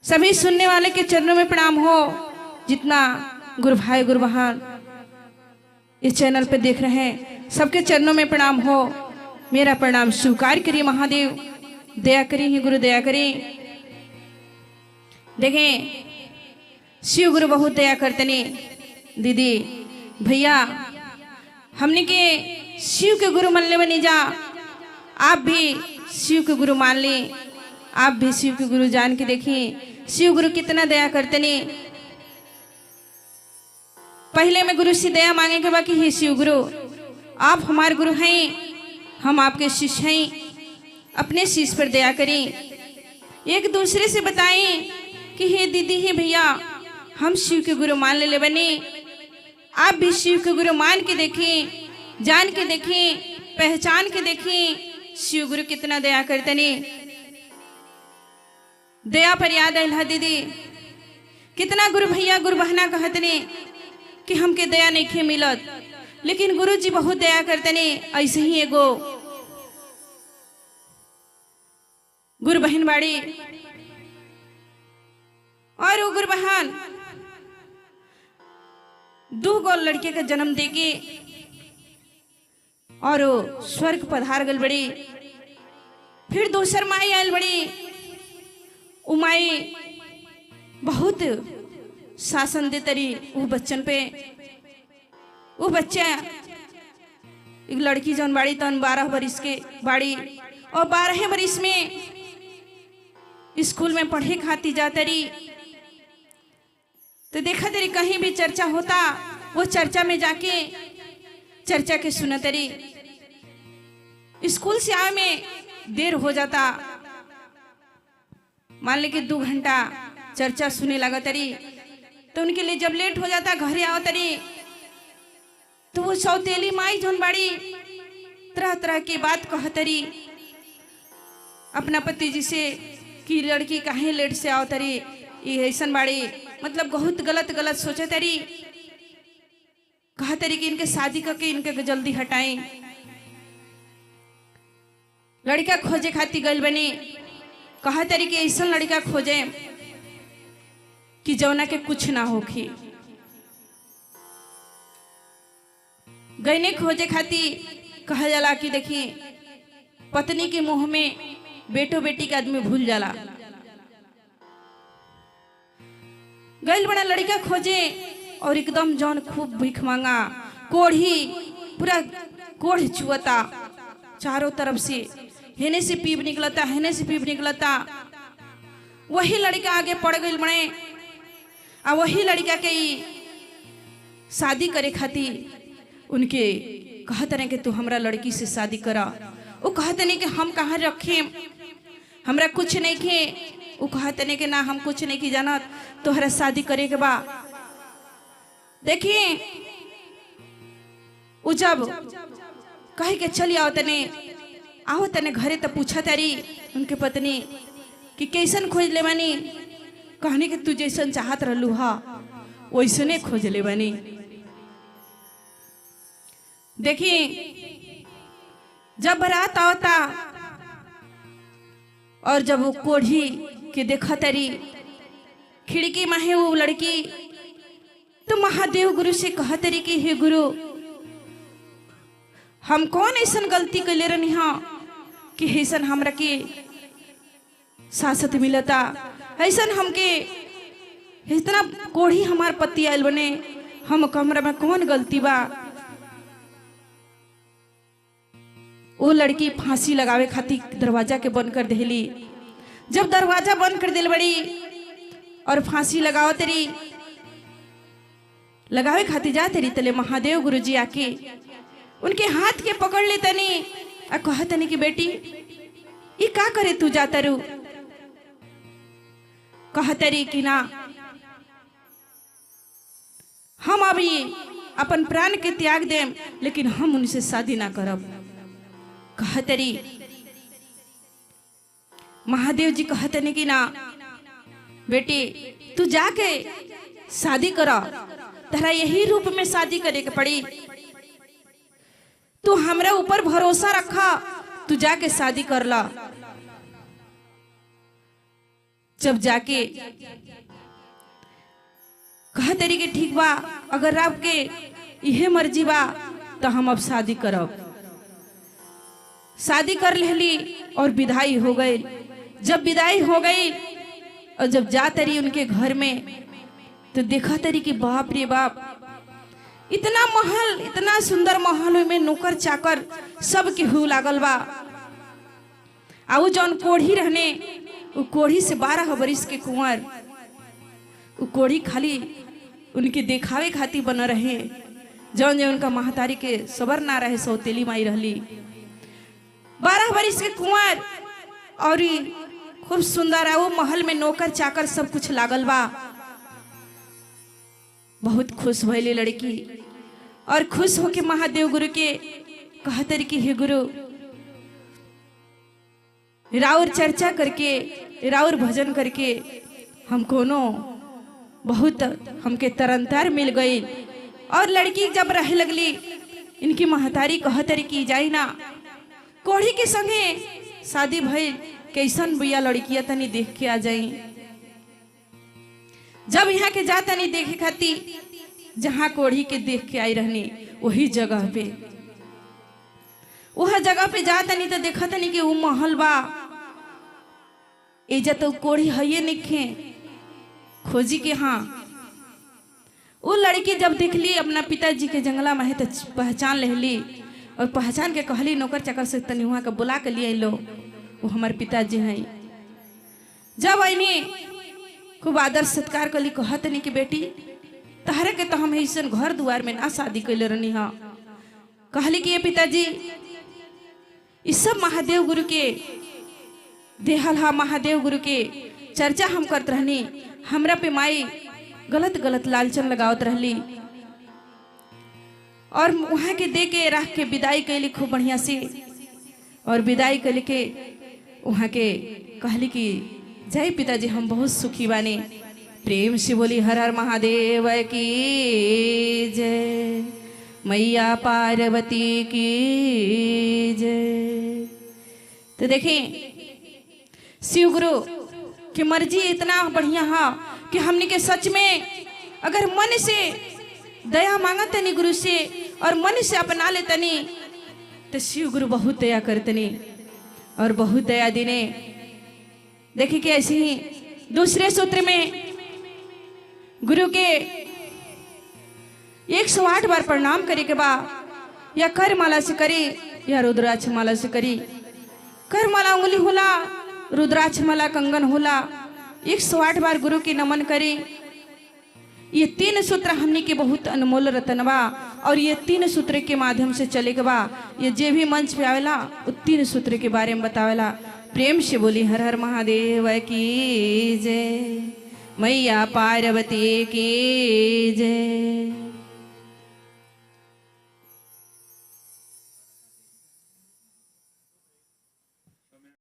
सभी सुनने वाले के चरणों में प्रणाम हो। जितना गुरु भाई गुरु बहन इस चैनल पे देख रहे हैं सबके चरणों में प्रणाम हो। मेरा प्रणाम स्वीकार करिए महादेव, दया करिए ही गुरु दया करिए। देखें शिव गुरु बहुत दया करते ने। दीदी भैया हमने के शिव के गुरु मान ले बनी जा, आप भी शिव के गुरु मान ले, आप भी शिव के गुरु जान के देखिए शिव गुरु कितना दया करते ने। पहले में गुरु से दया मांगे के बाकी हे शिव गुरु आप हमारे गुरु हैं, हम आपके शिष्य हैं, अपने शिष्य पर दया करें। एक दूसरे से बताएं कि हे दीदी हे भैया हम शिव के गुरु मान ले बने, आप भी शिव के गुरु मान के देखें, जान के देखें, पहचान के देखें शिव गुरु कितना दया करते ने। दया पर याद है दीदी कितना गुरु भैया गुरु बहना कहते ने कि हमके दया नहीं खे मिलत, लेकिन गुरु जी बहुत दया करते ने। ऐसे ही एगो गुरु बहन बाड़ी और वो गुरु बहन दो गो लड़के का जन्म देके और वो स्वर्ग पधार गल बड़ी। फिर दूसर माई आयल बड़ी, उमाई बहुत शासन दे तरी वो बच्चन पे। वो बच्चा एक लड़की जौन बाड़ी तन 12 बरिस के बाड़ी और 12 बरिस में स्कूल में पढ़े खाती जाता रही। तो देखा तेरी कहीं भी चर्चा होता वो चर्चा में जाके चर्चा के सुना तरी। स्कूल से आए में देर हो जाता, मान ले कि 2 घंटा चर्चा सुने लगा तरी। तो उनके लिए जब लेट हो जाता घरे आओ तरी तो वो सौतेली माई जोन बाड़ी तरह तरह की बात कहतरी अपना पति जी से कि लड़की काहे लेट से आओ तरी, ये ऐसा बाड़ी मतलब बहुत गलत गलत सोचे तरी। कहा तरी कि इनके शादी करके इनके जल्दी हटाएं। लड़का खोजे खाती गल बनी, कहा तरी कि ऐसा लड़का खोजे कि जौना के कुछ ना होखी। गईने खोजे खाती कहा जाला कि देखी पत्नी के मुंह में बेटो बेटी का आदमी भूल जाला। गैल बड़ा लड़का खोजे और एकदम जौन खूब भीख मांगा, कोढ़ी पूरा कोढ़ चुअता चारों तरफ से, हेने से पीप निकलता हेने से पीप निकलता। वही लड़का आगे पड़ गई बड़े आ वही लड़का के शादी करे खाती उनके कहते नहीं कि तू हमरा लड़की से शादी करा। वो कहते नहीं कि हम कहाँ रखे हमरा कुछ नहीं खे। वो कहते नहीं कि ना हम कुछ नहीं की जानत तोहरा शादी करे के बा। देखिए वो जब कहे के चली आओ तने घरे तो पूछा तारी उनके पत्नी कि कैसन खोज ले बानी। कहने कि तू जैसन चाहत रहलू हा वैसने खोज ले बानी। देखिए जब बारात आवता और जब वो कोढ़ी के देखा तरी खिड़की में है वो लड़की, तो महादेव गुरु से कहा तरी कि हे गुरु हम कौन ऐसा गलती कर ले रही हाँ कि ऐसा हमरा के सासत मिलता, ऐसा हमके इतना कोढ़ी हमार पति आयल बने, हम कमरा में कौन गलती बा। वो लड़की फांसी लगावे खातिर दरवाजा के बंद कर देली। जब दरवाजा बंद कर दिल बड़ी और फांसी लगाओ तेरी लगावे खातिर जा तेरी तले महादेव गुरुजी आके उनके हाथ के पकड़ ले तनी आ कहा तनी कि बेटी ये का करे तू जाता रू। कहा तरी कि ना हम अभी अपन प्राण के त्याग देम लेकिन हम उनसे शादी ना करब। कहतरी महादेव जी कहते कि ना बेटी तू जाके शादी करा, तेरा यही रूप में शादी करे के पड़ी। तू हमरा ऊपर भरोसा रखा, तू जाके शादी कर ला। जब जाके कहा तरी के ठीक बा, अगर आपके यह मर्जी बा तो हम अब शादी करब। शादी कर लेली और विदाई हो गई। जब विदाई हो गई और जब जा तरी उनके घर में तो देखा तरी कि बाप रे बाप, इतना महल, इतना सुंदर महल में नौकर चाकर सब के हु लागल बा। आउ जौन कोढ़ी रहने, वो कोढ़ी से 12 बरिस के कुंवर, वो कोढ़ी खाली उनके देखावे खातिर बन रहे। जौन जौन उनका महतारी के सबर ना रहे, सौतेली माई रहली। 12 बरिस के कुंवर और खूब सुंदर है वो महल में नौकर चाकर सब कुछ लागल बा। बहुत खुश भइली लड़की और खुश होके महादेव गुरु के कहतर कि हे गुरु, राउर चर्चा करके, राउर भजन करके हम कोनो बहुत हमके तरंतार मिल गई। और लड़की जब रह लगली, इनकी महतारी कहतरी की जाई ना कोढ़ी के संगे शादी भइल, कैसन बिया लड़किया तनी देख के आ जाई। जब यहाँ के जा तनी देखे खाती, जहाँ कोढ़ी के देख के आई रहनी वही जगह पे, वह जगह पे जा तनी तो देखा तनी कि वो महल बा। एजा तो कोढ़ी है निखे खोजी के। हाँ, वो लड़की जब देख ली अपना पिताजी के जंगला में है तो पहचान लेली और पहचान के कहली नौकर चाकर से तनी वहाँ के बुला के लिए लो, वो हमारे पिताजी हैं। जब आईनी खूब आदर सत्कार कली, कहत नहीं कि बेटी तहरे के तो हम ऐसा घर दुआर में ना शादी कैले रहनी। हाँ, कहली कि ये पिताजी इस सब महादेव गुरु के देहल हा, महादेव गुरु के चर्चा हम करत रहनी। हमरा पे माई गलत गलत लालचन लगावत रहली और वहाँ के दे के रख के विदाई कैली खूब बढ़िया से। और विदाई कैली के वहाँ के कहली कि जय पिताजी हम बहुत सुखी बानी। प्रेम से बोली हर हर महादेव की जय, मैया पार्वती की जय। तो देखें शिव गुरु की मर्जी इतना बढ़िया है कि हमने के सच में अगर मन से दया मांगा तनी गुरु से और मन से अपना ले तनी तो शिव गुरु बहुत दया करतनी और बहुत दया देने। देखिए कि ऐसे ही दूसरे सूत्र में गुरु के 108 बार प्रणाम करे के बाद या कर माला से करी या रुद्राक्ष माला से करी। कर माला उंगली होला, रुद्राक्ष माला कंगन होला। 108 बार गुरु की नमन करी। ये 3 सूत्र हमने के बहुत अनमोल रतन बा और ये 3 सूत्र के माध्यम से चले के बा। ये जे भी मंच पे आवेला वो 3 सूत्र के बारे में बतावेला। प्रेम से बोली हर हर महादेव की जय, मैया पार्वती की जय।